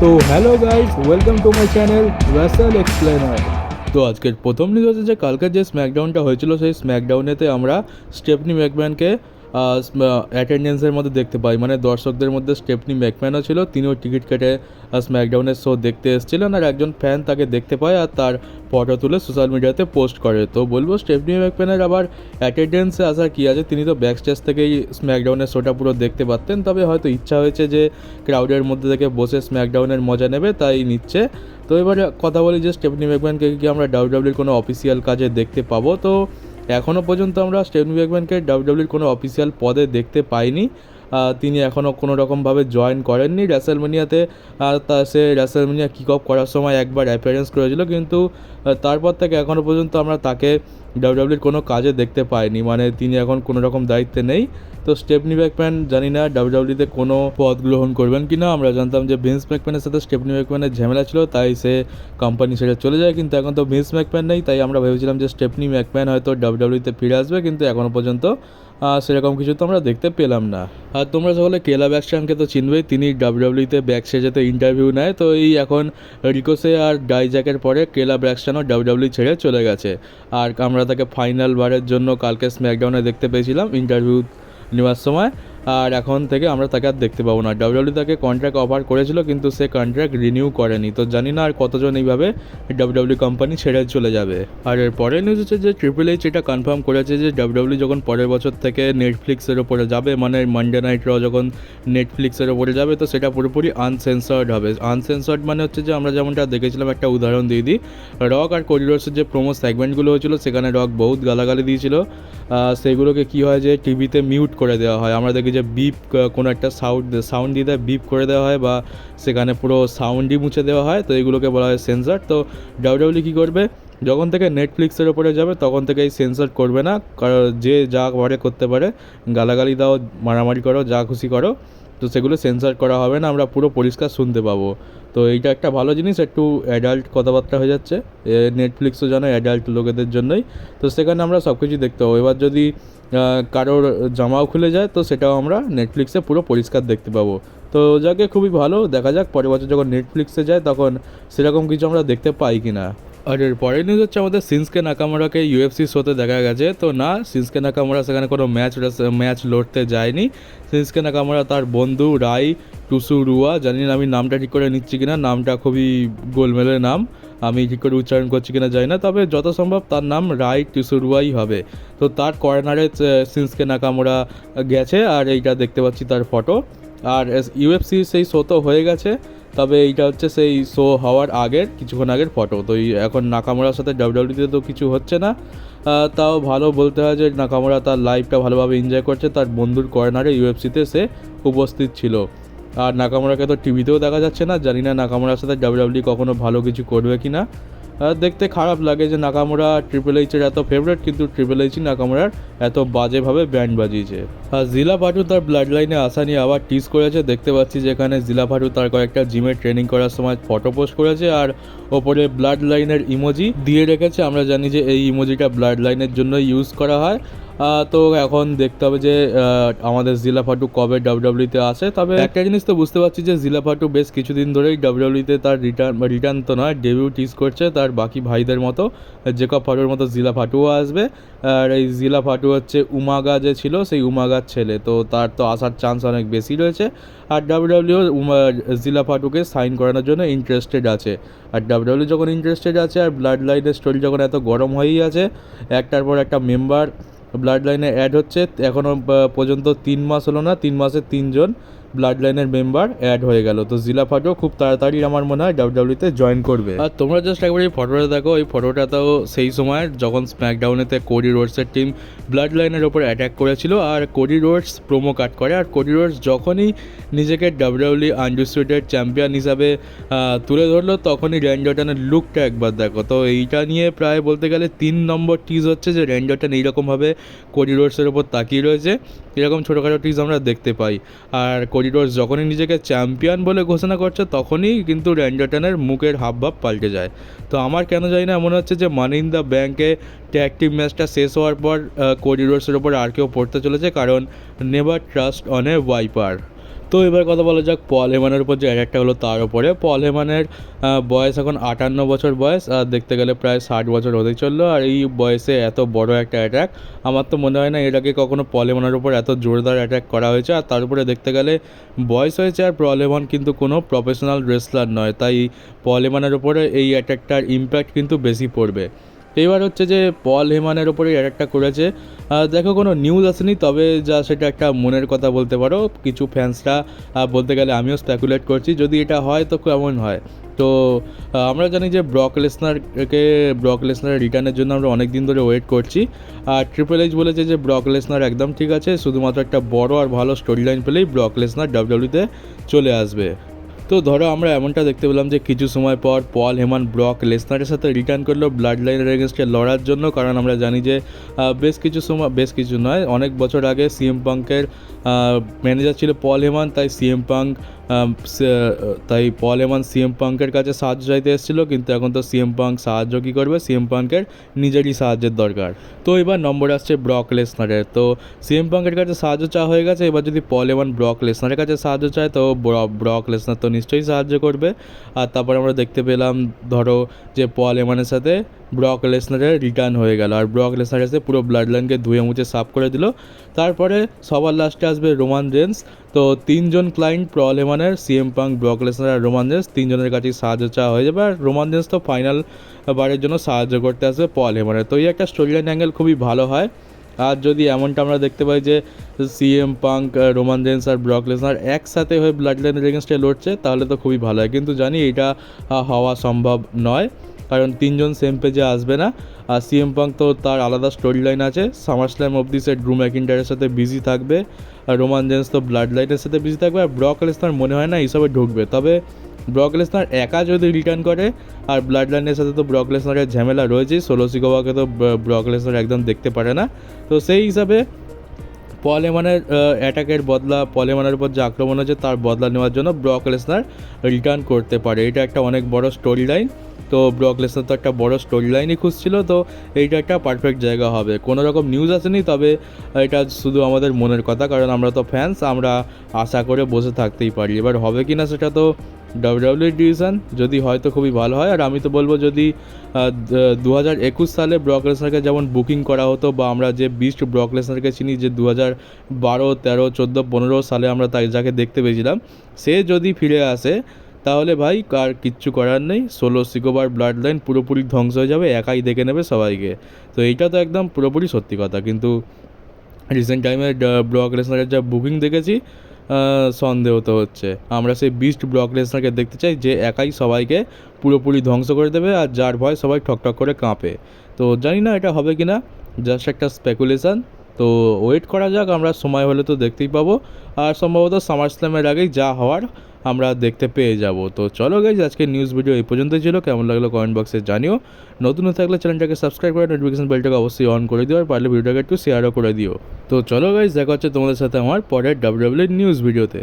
তো hello guys, welcome to my channel Rasel explainer. তো আজকের প্রথম নিউজ হচ্ছে যে কালকের যে স্ম্যাকডাউনটা হয়েছিল সেই স্ম্যাকডাউনেতে আমরা স্টেফনি ম্যাকম্যানকে অ্যাটেন্ডেন্সের মধ্যে দেখতে পাই, মানে দর্শকদের মধ্যে স্টেফনি ম্যাকম্যানও ছিল, তিনিও টিকিট কেটে স্ম্যাকডাউনের শো দেখতে এসেছিলেন আর একজন ফ্যান তাকে দেখতে পায় আর তার ফটো তুলে সোশ্যাল মিডিয়াতে পোস্ট করে। তো বলবো স্টেফনি ম্যাকম্যানের আবার অ্যাটেন্ডেন্সে আসার কী আছে, তিনি তো ব্যাক স্টেজ থেকেই স্ম্যাকডাউনের শোটা পুরো দেখতে পারতেন, তবে হয়তো ইচ্ছা হয়েছে যে ক্রাউডের মধ্যে থেকে বসে স্ম্যাকডাউনের মজা নেবে তাই নিচ্ছে। তো এবারে কথা বলি যে স্টেফনি ম্যাকম্যানকে কি আমরা ডাব্লিউডাব্লিউর কোনো অফিসিয়াল কাজে দেখতে পাবো? তো এখনও পর্যন্ত আমরা স্টেফনি ম্যাকম্যানকে ডাব্লিউডাব্লিউর কোনো অফিসিয়াল পদে দেখতে পাইনি। তিনি এখনও কোনো রকমভাবে জয়েন করেননি র্যাসেলমেনিয়াতে। সে র্যাসেলমেনিয়া কিক অফ করার সময় একবার অ্যাপিয়ারেন্স করেছিল, কিন্তু তারপর থেকে এখনও পর্যন্ত আমরা তাকে ডাব্লিউডাব্লিউর কোনো কাজে দেখতে পাইনি, মানে তিনি এখন কোনো রকম দায়িত্বে নেই। তো স্টেফনি ম্যাকম্যান জানি না ডাব্লিউডাব্লিউতে কোনো পদ গ্রহণ করবেন কি না। আমরা জানতাম যে ভিন্স ম্যাকম্যানের সাথে স্টেফনি ম্যাকম্যানের ঝামেলা ছিল, তাই সে কোম্পানি ছেড়ে চলে যায়, কিন্তু এখন তো ভিন্স ম্যাকম্যান নেই, তাই আমরা ভেবেছিলাম যে স্টেফনি ম্যাকম্যান হয়তো ডাব্লিউডাব্লিউতে ফিরে আসবে, কিন্তু এখনও পর্যন্ত সেরকম কিছু তো আমরা দেখতে পেলাম না। আর তোমরা সকলে কেলা ব্যাকস্ট্যামকে তো চিনবেই, তিনি ডাব্লিউডাব্লিউতে ব্যাক স্টেজেতে ইন্টারভিউ নেয়। তো এই এখন রিকোসে আর ডাইজ্যাকের পরে কেলা ব্যাকস্ট্যামও ডাব্লিউডাব্লিউ ছেড়ে চলে গেছে, আর আমরা তাকে ফাইনাল বারের জন্য কালকে স্ম্যাকডাউনে দেখতে পেয়েছিলাম ইন্টারভিউ নেওয়ার সময়, আর এখন থেকে আমরা তাকে আর দেখতে পাবো না। ডাব্লিউডাব্লিউ তাকে কন্ট্রাক্ট অফার করেছিল, কিন্তু সে কন্ট্রাক্ট রিনিউ করেনি। তো জানি না আর কতজন এইভাবে ডাব্লিউডাব্লিউ কোম্পানি ছেড়ে চলে যাবে। আর এর পরের নিউজ হচ্ছে যে ট্রিপল এইচ এটা কনফার্ম করেছে যে ডাব্লিউডাব্লিউ যখন পরের বছর থেকে নেটফ্লিক্সের ওপরে যাবে, মানে মানডে নাইট র যখন নেটফ্লিক্সের ওপরে যাবে, তো সেটা পুরোপুরি আনসেন্সার্ড হবে। আনসেন্সার্ড মানে হচ্ছে যে আমরা যেমনটা দেখেছিলাম, একটা উদাহরণ দিয়ে দিই, রক আর কোরিডোর্সের যে প্রোমো সেগমেন্টগুলো হয়েছিল সেখানে রক বহুত গালাগালি দিয়েছিল, সেগুলোকে কী হয় যে টিভিতে মিউট করে দেওয়া হয়। আমরা দেখি যে বিপ কোনো একটা সাউন্ড দিয়ে দেয়, বিপ করে দেওয়া হয়, বা সেখানে পুরো সাউন্ডই মুছে দেওয়া হয়। তো এগুলোকে বলা হয় সেন্সর। তো ডাব্লিউডাব্লিউ কী করবে, যখন থেকে নেটফ্লিক্সের ওপরে যাবে তখন থেকে এই সেন্সর করবে না, কারণ যে যা পারে করতে পারে, গালাগালি দাও, মারামারি করো, যা খুশি করো, তো সেগুলো সেন্সর করা হবে না, আমরা পুরো পরিষ্কার শুনতে পাবো। তো এইটা একটা ভালো জিনিস, একটু অ্যাডাল্ট কথাবার্তা হয়ে যাচ্ছে। নেটফ্লিক্সও জানো অ্যাডাল্ট লোকেদের জন্যই, তো সেখানে আমরা সব কিছু দেখতে পাবো। এবার যদি কারোর জামাও খুলে যায় তো সেটাও আমরা নেটফ্লিক্সে পুরো পরিষ্কার দেখতে পাবো। তো যাকে খুবই ভালো, দেখা যাক পরের বছর যখন নেটফ্লিক্সে যায় তখন সেরকম কিছু আমরা দেখতে পাই কি না। আর এর পরের নিউজ হচ্ছে আমাদের শিনস্কে নাকামুরাকে ইউএফসি শোতে দেখা গেছে। তো না, শিনস্কে নাকামুরা সেখানে কোনো ম্যাচ লড়তে যায়নি। শিনস্কে নাকামুরা তার বন্ধু রাই টুসুরুয়া, জানি না আমি নামটা ঠিক করে নিচ্ছি কিনা, নামটা খুবই গোলমেলের নাম, আমি ঠিক করে উচ্চারণ করছি কিনা জানি না, তবে যত সম্ভব তার নাম রাই টুসুরুয়াই হবে। তো তার কর্নারে শিনস্কে নাকামুরা গেছে, আর এইটা দেখতে পাচ্ছি তার ফটো। আর ইউএফসি সেই শো তো হয়ে গেছে, তবে এইটা হচ্ছে সেই শো হওয়ার আগের কিছুক্ষণ আগের ফটো। তো এখন নাকামুরার সাথে ডাব্লিউডাব্লিউতে তো কিছু হচ্ছে না, তাও ভালো বলতে হয় যে নাকামুরা তার লাইফটা ভালোভাবে এনজয় করছে, তার বন্ধুর কর্নারে ইউএফসিতে সে উপস্থিত ছিল। আর নাকামুরাকে তো টিভিতেও দেখা যাচ্ছে না, জানি না নাকামুরার সাথে ডাব্লিউডাব্লিউ কখনো ভালো কিছু করবে কি না। দেখতে খারাপ লাগে যে নাকামুরা ট্রিপল এইচের এত ফেভারিট, কিন্তু ট্রিপল এইচই নাকামুরার এত বাজেভাবে ব্যান্ড বাজিয়েছে। আর জিলা ভাটু তার ব্লাড লাইনে আসা নিয়ে আবার টিজ করেছে, দেখতে পাচ্ছি যেখানে জিলা ভাটু তার কয়েকটা জিমে ট্রেনিং করার সময় ফটো পোস্ট করেছে, আর ওপরে ব্লাড লাইনের ইমোজি দিয়ে রেখেছে। আমরা জানি যে এই ইমোজিটা ব্লাড লাইনের জন্য ইউজ করা হয়। তো এখন দেখতে হবে যে আমাদের জিলা ফাটু কবে ডাব্লিউডাব্লিউতে আসে। তবে একটা জিনিস তো বুঝতে পারছি যে জিলা ফাটু বেশ কিছুদিন ধরেই ডাব্লিউডাব্লিউতে তার রিটার্ন তো নয়, ডেবিউ টিজ করছে তার বাকি ভাইদের মতো, জেকব ফাটুর মতো জিলা ফাটুও আসবে। আর এই জিলা ফাটু হচ্ছে উমাগা যে ছিল সেই উমাগার ছেলে, তো তার তো আসার চান্স অনেক বেশি রয়েছে। আর ডাব্লিউডাব্লিউ জিলা ফাটুকে সাইন করানোর জন্য ইন্টারেস্টেড আছে। আর ডাব্লিউডাব্লিউ যখন ইন্টারেস্টেড আছে, আর ব্লাড লাইনের স্টোরি যখন এত গরম হয়েই আছে, একটার পর একটা মেম্বার ব্লাড লাইনে অ্যাড হচ্ছে, এখনও পর্যন্ত 3 মাস হলো না, 3 মাসে 3 জন ব্লাড লাইনের মেম্বার অ্যাড হয়ে গেল। তো জিলা ফাটো খুব তাড়াতাড়ি আমার মনে হয় ডাব্লিউডাব্লিউতে জয়েন করবে। আর তোমরা জাস্ট একবার এই ফটোটা দেখো, এই ফটোটা তো সেই সময় যখন স্ম্যাকডাউনেতে কোডি রোডসের টিম ব্লাড লাইনের ওপর অ্যাটাক করেছিল, আর কোডি রোডস প্রোমো কাট করে। আর কোডি রোডস যখনই নিজেকে ডাব্লিউডাব্লিউ আনডিসপিউটেড চ্যাম্পিয়ন হিসাবে তুলে ধরলো, তখনই র্যান্ডি অর্টনের লুকটা একবার দেখো। তো এইটা নিয়ে প্রায় বলতে গেলে 3 নম্বর টিজ হচ্ছে যে র্যান্ডি অর্টন এইরকমভাবে কোডি রোডসের ওপর তাকিয়ে রয়েছে, এরকম ছোটোখাটো টিজ আমরা দেখতে পাই। আর কোডি রোডস যখনই নিজেকে চ্যাম্পিয়ন বলে ঘোষণা করছে, তখনই কিন্তু র্যান্ডি অর্টনের মুখের হাবভাব পাল্টে যায়। তো আমার কেন জানি না মনে হচ্ছে যে মানি ইন দ্য ব্যাঙ্কে ট্যাগ টিম ম্যাচটা শেষ হওয়ার পর কোডি রোডসের ওপর আর কেউ পড়তে চলেছে, কারণ never trust on a wiper. তো এবার কথা বলা যাক পল হেমানের উপর যে অ্যাটাকটা হলো তার উপরে। পল হেমানের বয়স এখন 58 বছর বয়স, আর দেখতে গেলে প্রায় 60 বছর হতে চললো। আর এই বয়সে এত বড় একটা অ্যাটাক আমার তো মনে হয় না এর আগে কখনো পল হেমানের উপর এত জোরদার অ্যাটাক করা হয়েছে। আর তার উপরে দেখতে গেলে বয়স হয়েছে, আর পল হেমান কিন্তু কোনো প্রফেশনাল রেসলার নয়, তাই পল হেমানের উপরে এই অ্যাটাকটার ইম্প্যাক্ট কিন্তু বেশি পড়বে। এবার হচ্ছে যে পল হেমানের ওপরে অ্যাটাকটা করেছে, দেখো কোনো নিউজ আসেনি, তবে যা সেটা একটা মনের কথা বলতে পারো। কিছু ফ্যান্সরা বলতে গেলে আমিও স্পেকুলেট করছি, যদি এটা হয় তো কেমন হয়। তো আমরা জানি যে ব্রক লেসনারের রিটার্নের জন্য আমরা অনেক দিন ধরে ওয়েট করছি। আর ট্রিপল এইচ বলেছে যে ব্রক লেসনার একদম ঠিক আছে, শুধুমাত্র একটা বড় আর ভালো স্টোরি লাইন পেলেই ব্রক লেসনার ডাব্লিউডব্লিউতে চলে আসবে। তো ধরো আমরা এমনটা দেখতে পেলাম যে কিছু সময় পর পল হেমান ব্রক লেসনারের সাথে রিটার্ন করলো ব্লাড লাইনের এগেনস্টে লড়ার জন্য, কারণ আমরা জানি যে বেশ কিছু নয়, অনেক বছর আগে সিএম পাঙ্কের ম্যানেজার ছিল পল হেমান, তাই পল হেমান সিএম পাঙ্কের কাছে সাহায্য চাইতে এসেছিলো। কিন্তু এখন তো সিএম পাঙ্ক সাহায্য কী করবে, সিএম পাঙ্কের নিজেরই সাহায্যের দরকার। তো এবার নম্বর আসছে ব্রক লেসনারের। তো সিএম পাঙ্কের কাছে সাহায্য চাওয়া হয়ে গেছে, এবার যদি পল হেমান ব্রক লেসনারের কাছে সাহায্য চায় তো ব্রক লেসনার তো নিশ্চয়ই সাহায্য করবে। আর তারপর আমরা দেখতে পেলাম ধরো যে পল হেমানের সাথে ব্রক লেসনারের রিটার্ন হয়ে গেল, আর ব্রক লেসনার এসে পুরো ব্লাড লাইনকে ধুয়ে মুছে সাফ করে দিল। তারপরে সবার লাস্টে আসবে রোমান রেন্স। তো তিনজন ক্লায়েন্ট পল হেমানের, সিএম পাঙ্ক, ব্রক লেসনার আর রোমান রেন্স, তিনজনের কাছেই সাহায্য চাওয়া হয়ে যাবে। আর রোমান রেন্স তো ফাইনাল বারের জন্য সাহায্য করতে আসবে পল হেমানের। তো এই একটা স্টোরি লাইন অ্যাঙ্গেল খুবই ভালো হয়। আর যদি এমনটা আমরা দেখতে পাই যে সিএম পাঙ্ক, রোমান রেন্স আর ব্রক লেসনার একসাথে হয়ে ব্লাড লাইনের এগেনস্টে লড়ছে, তাহলে তো খুবই ভালো হয়। কিন্তু জানি এটা হওয়া সম্ভব নয়, কারণ তিনজন সেম পেজে আসবে না। আর সিএম পাঙ্ক তো তার আলাদা স্টোরি লাইন আছে, সামার স্ল্যাম অবধি সে ড্রু ম্যাকিন্টায়ারের সাথে বিজি থাকবে, আর রোমান রেন্স তো ব্লাড লাইনের সাথে বিজি থাকবে। আর ব্রক লেসনার মনে হয় না এইসবে ঢুকবে, তবে ব্রক লেসনার একা যদি রিটার্ন করে, আর ব্লাড লাইনের সাথে তো ব্রক লেসনারের ঝামেলা রয়েছেই, সোলো সিকোভাকে তো ব্রক লেসনার একদম দেখতে পারে না। তো সেই হিসাবে পল হেমানের অ্যাটাকের বদলা, পল হেমানের উপর যে আক্রমণ হয়েছে তার বদলা নেওয়ার জন্য ব্রক লেসনার রিটার্ন করতে পারে। এটা একটা অনেক বড় স্টোরি লাইন। তো ব্রক লেসনার তো একটা বড় স্টোরি লাইনই খুঁজছিল, তো এইটা একটা পারফেক্ট জায়গা হবে। কোনো রকম নিউজ আসেনি, তবে এটা শুধু আমাদের মনের কথা, কারণ আমরা তো ফ্যান্স, আমরা আশা করে বসে থাকতেই পারি। এবার হবে কি না সেটা তো ডাব্লিউডাব্লিউ ডিভিশন, যদি হয় তো খুবই ভালো হয়। আর আমি তো বলবো যদি 2021 সালে ব্রক লেসনারকে যেমন বুকিং করা হতো, বা আমরা যে বিস্ট ব্রক লেসনারকে চিনি, যে 2012, 13, 14, 15 সালে আমরা যাকে দেখতে পেয়েছিলাম, সে যদি ফিরে আসে তাহলে ভাই আর কিচ্ছু করার নেই, সোলো সিকোভার ব্লাড লাইন পুরোপুরি ধ্বংস হয়ে যাবে, একাই দেখে নেবে সবাইকে। তো এইটা তো একদম পুরোপুরি সত্যি কথা। কিন্তু রিসেন্ট টাইমে ব্রক লেসনারের যা বুকিং দেখেছি, সন্দেহ তো হচ্ছে। আমরা সেই বিস্ট ব্রক লেসনারকে দেখতে চাই, যে একাই সবাইকে পুরোপুরি ধ্বংস করে দেবে, আর যার ভয় সবাই ঠকঠক করে কাঁপে। তো জানি না এটা হবে কি না, জাস্ট একটা স্পেকুলেশন। তো ওয়েট করা যাক, আমরা সময় হলে তো দেখতেই পাবো। আর সম্ভবত সামার স্ল্যামের আগেই যা হওয়ার আমরা দেখতে পেয়ে যাব। তো চলো গাইজ, আজকের নিউজ ভিডিও এই পর্যন্তই ছিল। কেমন লাগলো কমেন্ট বক্সে জানিও। নতুন হয়ে থাকলে চ্যানেলটাকে সাবস্ক্রাইব করে নোটিফিকেশন বেলটাকে অবশ্যই অন করে দিও, আর পারলে ভিডিওটাকে একটু শেয়ারও করে দিও। তো চলো গাইজ, দেখা হচ্ছে তোমাদের সাথে আমার পরের ডাব্লিউডাব্লিউ নিউজ ভিডিওতে।